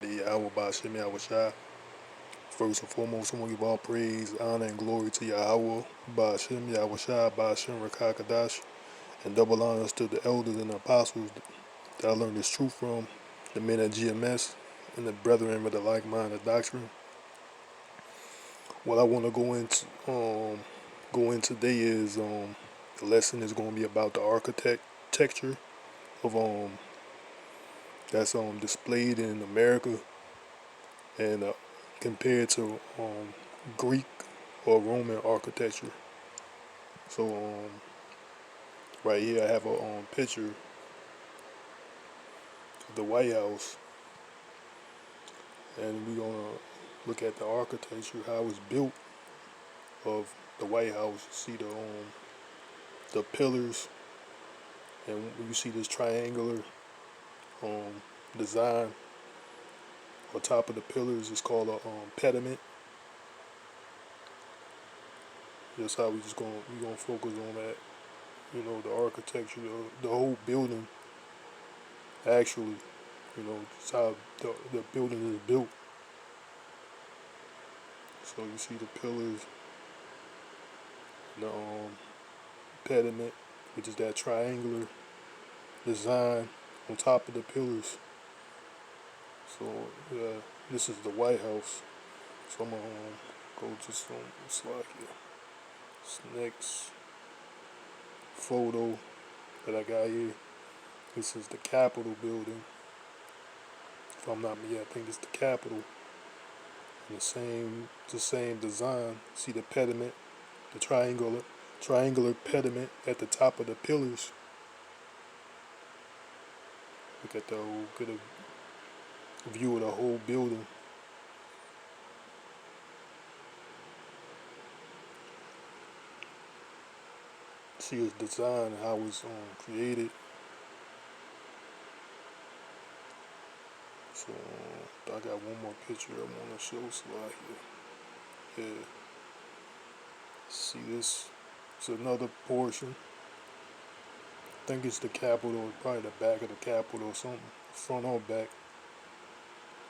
YAHAWAHSHI. First and foremost, I want to give all praise, honor, and glory to Yahawah, Ba'ashem, Yahawashi, Ba'ashem, Rakakadash, and double honors to the elders and the apostles that I learned this truth from, the men at GMS, and the brethren with the like-minded doctrine. What I want to go in today is the lesson is going to be about the architecture of that's displayed in America and compared to Greek or Roman architecture. So right here I have a picture of the White House, and we're gonna look at the architecture, how it's built of the White House. You see the pillars, and you see this triangular design on top of the pillars. It's called a pediment. That's how we gonna focus on that. You know, the architecture, the whole building. Actually, you know, it's how the building is built. So you see the pillars, the pediment, which is that triangular design on top of the pillars. So yeah, this is the White House. So I'm gonna go to some slide here. This next photo that I got here. This is the Capitol building. If I'm not mistaken, I think it's the Capitol. And the same design. See the pediment, the triangular pediment at the top of the pillars. Look at the whole, get a view of the whole building. See its design, how it's created. So I got one more picture I want to show slide here. Yeah. See this? It's another portion. I think it's the Capitol, probably the back of the Capitol or something, front or back.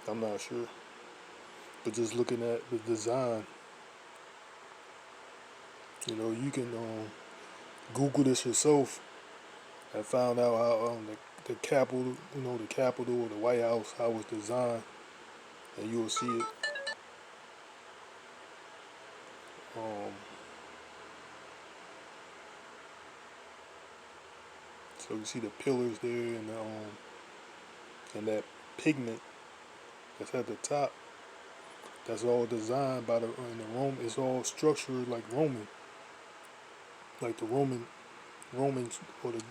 I'm not sure. But just looking at the design, you know, you can Google this yourself and found out how the Capitol, you know, the Capitol or the White House, how it's designed, and you will see it. Um, so you see the pillars there and that pigment that's at the top. That's all designed by in the Rome. It's all structured like Roman, like the Romans or the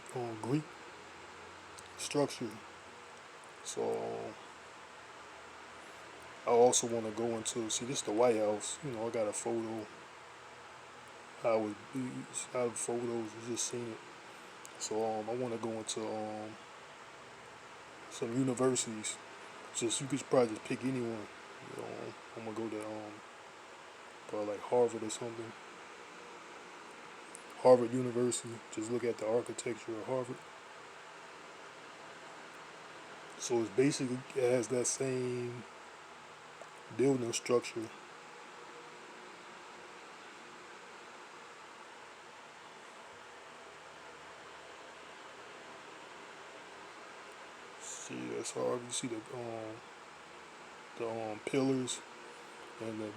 Greek structure. So I also want to go into see this is the White House. You know, I got a photo. How the photos you just seen it. So I want to go into some universities. Just you could probably just pick anyone. You know, I'm gonna go to probably like Harvard or something. Harvard University. Just look at the architecture of Harvard. So it's basically it has that same building structure. See, that's hard. You see the pillars and the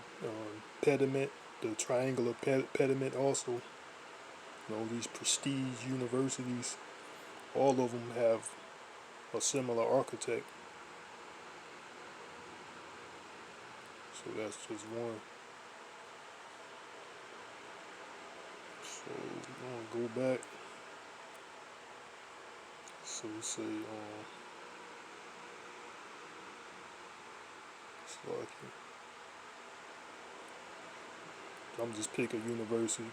pediment, the triangular pediment also. You know, these prestige universities, all of them have a similar architect. So that's just one. So we're gonna go back. So we say it's like I'm just pick a university.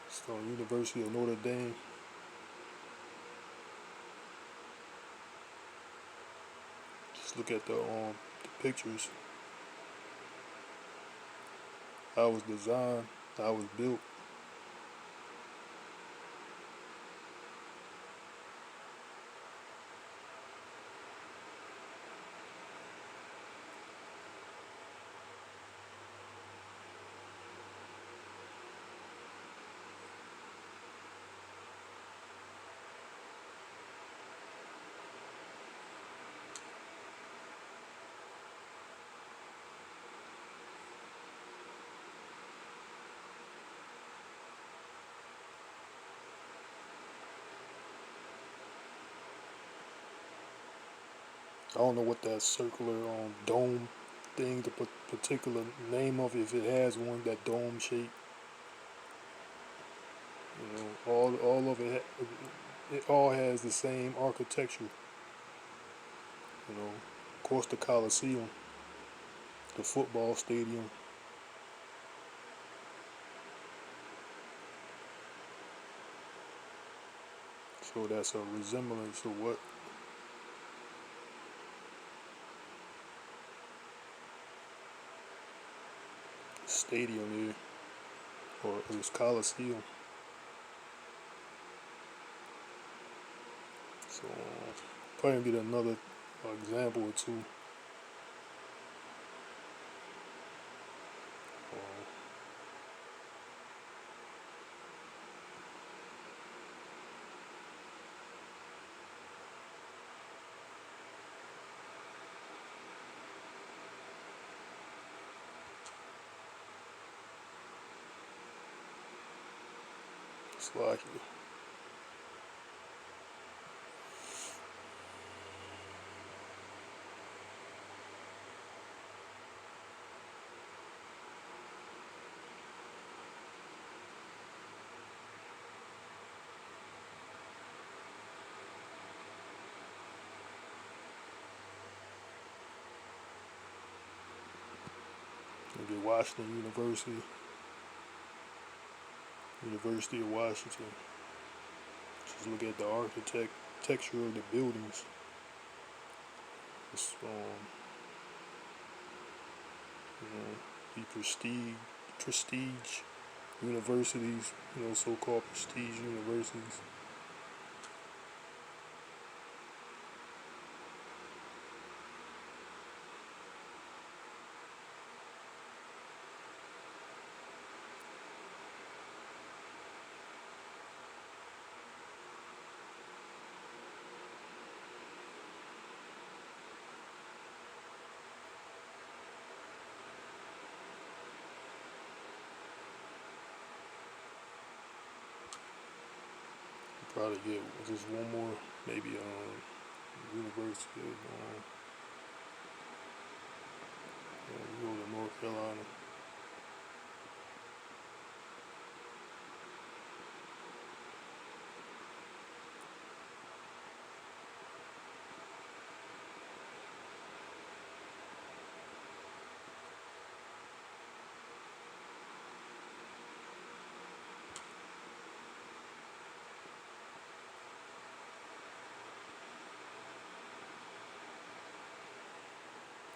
So University of Notre Dame. Just look at the pictures. How it was designed, how it was built. I don't know what that circular dome thing, the particular name of it, if it has one, that dome shape. You know, all of it, it all has the same architecture. You know, of course the Coliseum, the football stadium. So that's a resemblance of what stadium is, or this Coliseum. So probably get another example or two. Uh, it's like you get Washington University, University of Washington. Just look at the architecture of the buildings. It's the prestige universities, so-called prestige universities. Probably get just one more, maybe University of go to North Carolina.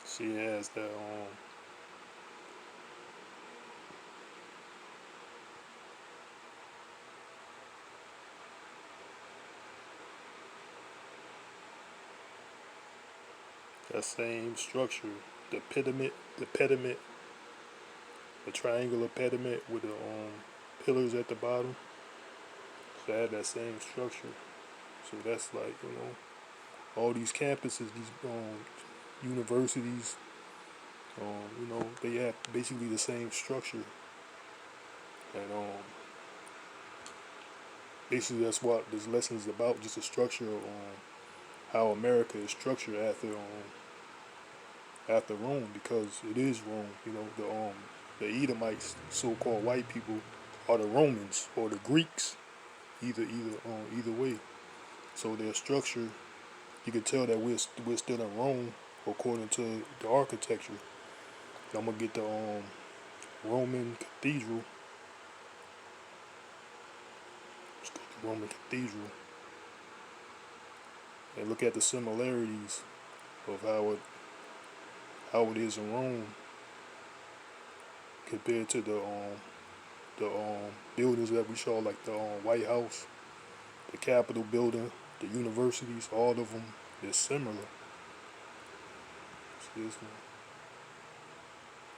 She has that same structure, the pediment, the triangular pediment with the pillars at the bottom. So it had that same structure. So that's like all these campuses, these universities, they have basically the same structure, and basically that's what this lesson is about, just the structure of how America is structured after Rome, because it is Rome. The Edomites, so-called white people, are the Romans or the Greeks, either way. So their structure, you can tell that we're still in Rome according to the architecture. I'm gonna get the Roman cathedral. Let's go to Roman cathedral and look at the similarities of how it is in Rome compared to the buildings that we saw, like the White House, the Capitol building, the universities. All of them is similar. See this one.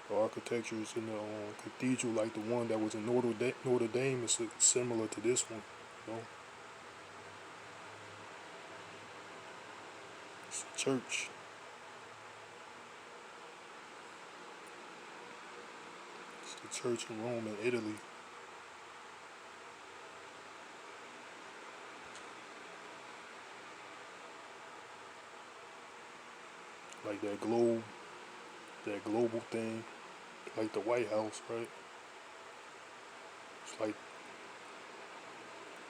The architecture is in the cathedral, like the one that was in Notre Dame, is similar to this one. You know? It's a church. It's the church in Rome in Italy. like that global thing, like the White House, right? It's like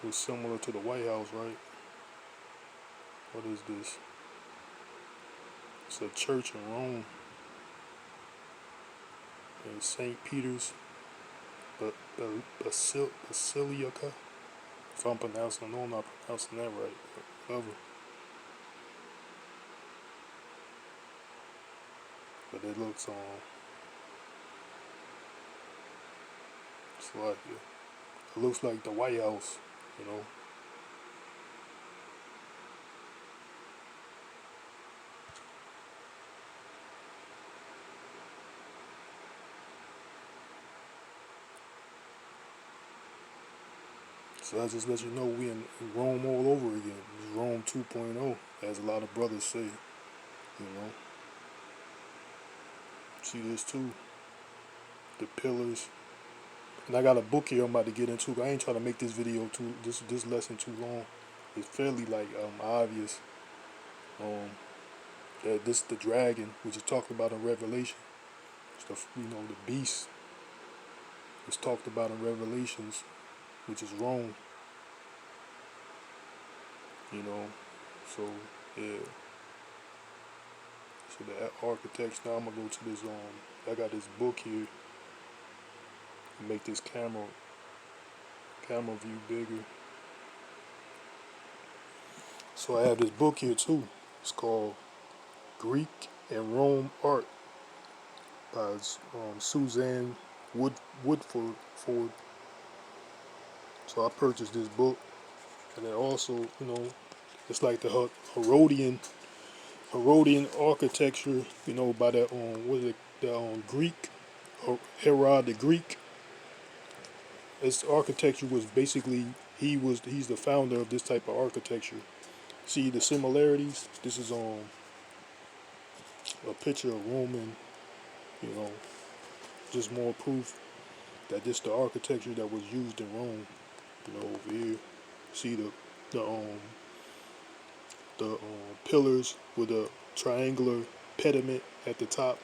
it was similar to the White House, right? What is this? It's a church in Rome, in St. Peter's Basilica. If I'm pronouncing, I know I'm not pronouncing that right, but whatever. But it looks it's like it looks like the White House, you know. So I just let you know we in Rome all over again. It's Rome 2.0, as a lot of brothers say. You know, see this too, the pillars. And I got a book here I'm about to get into. I ain't trying to make this video this lesson too long. It's fairly like obvious um, that this the dragon, which is talked about in Revelation. It's the beast is talked about in Revelations, which is Rome. You know, so yeah. So the architects. Now I'm gonna go to this. I got this book here. Make this camera view bigger. So I have this book here too. It's called Greek and Rome Art by Suzanne Woodford. So I purchased this book, and then also, it's like the Herodian architecture, by that what is it, the Greek, Herod the Greek. His architecture was basically he's the founder of this type of architecture. See the similarities. This is a picture of Roman, you know, just more proof that this the architecture that was used in Rome. Over here, see the pillars with a triangular pediment at the top.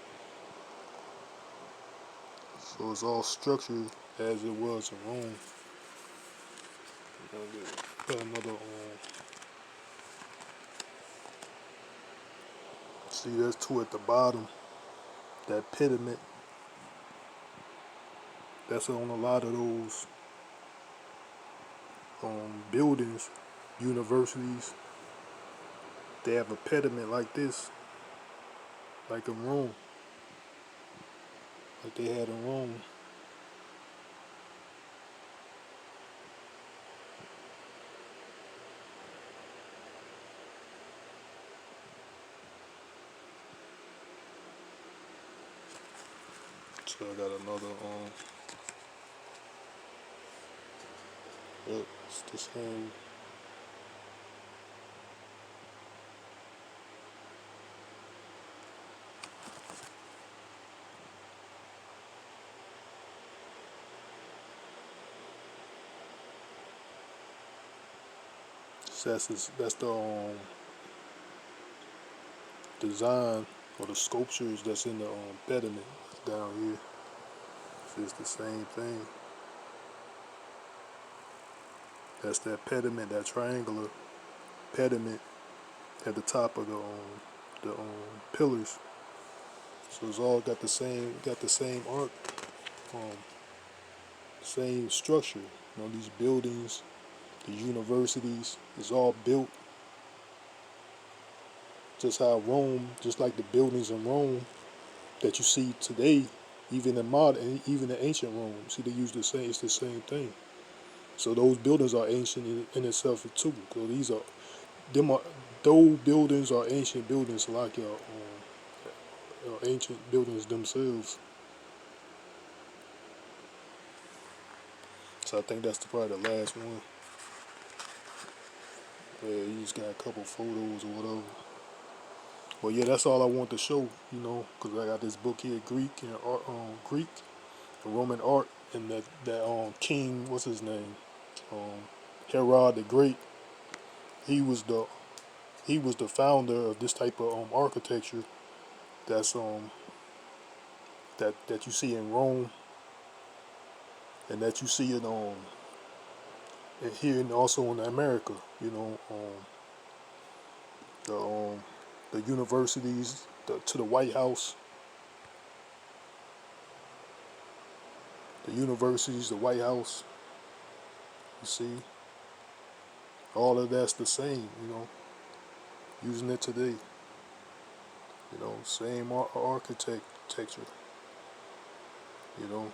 So it's all structured as it was in Rome. Got another see that's two at the bottom. That pediment. That's on a lot of those buildings, universities. They have a pediment like this, like in Rome, like they had in Rome. So I got another yep, it's the same. So that's the design or the sculptures that's in the pediment down here. So it's the same thing. That's that pediment, that triangular pediment at the top of the pillars. So it's all got the same art, um, same structure. These buildings, the universities, it's all built just how Rome, just like the buildings in Rome that you see today, even in even in ancient Rome. See, they use the same. It's the same thing. So those buildings are ancient in itself too. So them are those buildings are ancient buildings like ancient buildings themselves. So I think that's probably the last one. Yeah, you just got a couple photos or whatever. Well, yeah, that's all I want to show, because I got this book here, Greek, Roman art, and that king, what's his name, um, Herod the Great. He was the he was the founder of this type of architecture, that's that you see in Rome, and that you see in and here and also in America. The the universities, to the White House, the universities, the White House. You see, all of that's the same. Using it today. Same architecture. You know,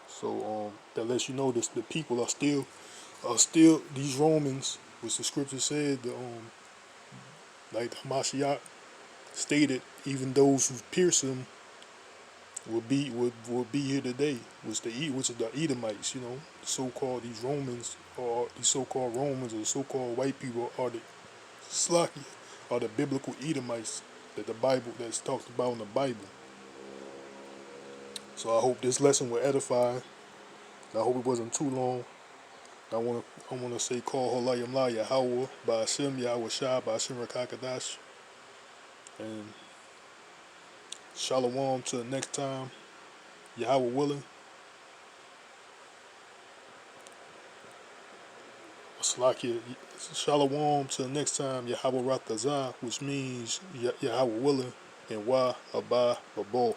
so that lets you know this: the people are still these Romans, which the scripture said, like Hamashiach stated, even those who pierce him will be here today, which is the Edomites. So-called these Romans, or these so-called Romans, or so-called white people, are the Slaki, are the biblical Edomites that's talked about in the Bible. So I hope this lesson will edify. I hope it wasn't too long. I wanna say call Holayim La Yahawah by Hashem YAHAWAHSHI by Hashem Rakakadash, and Shalom till next time. Yahweh willing. Salakia, Shalom till next time. Yahweh Rakazah, which means Yahweh willing, and Wah Abba Babal.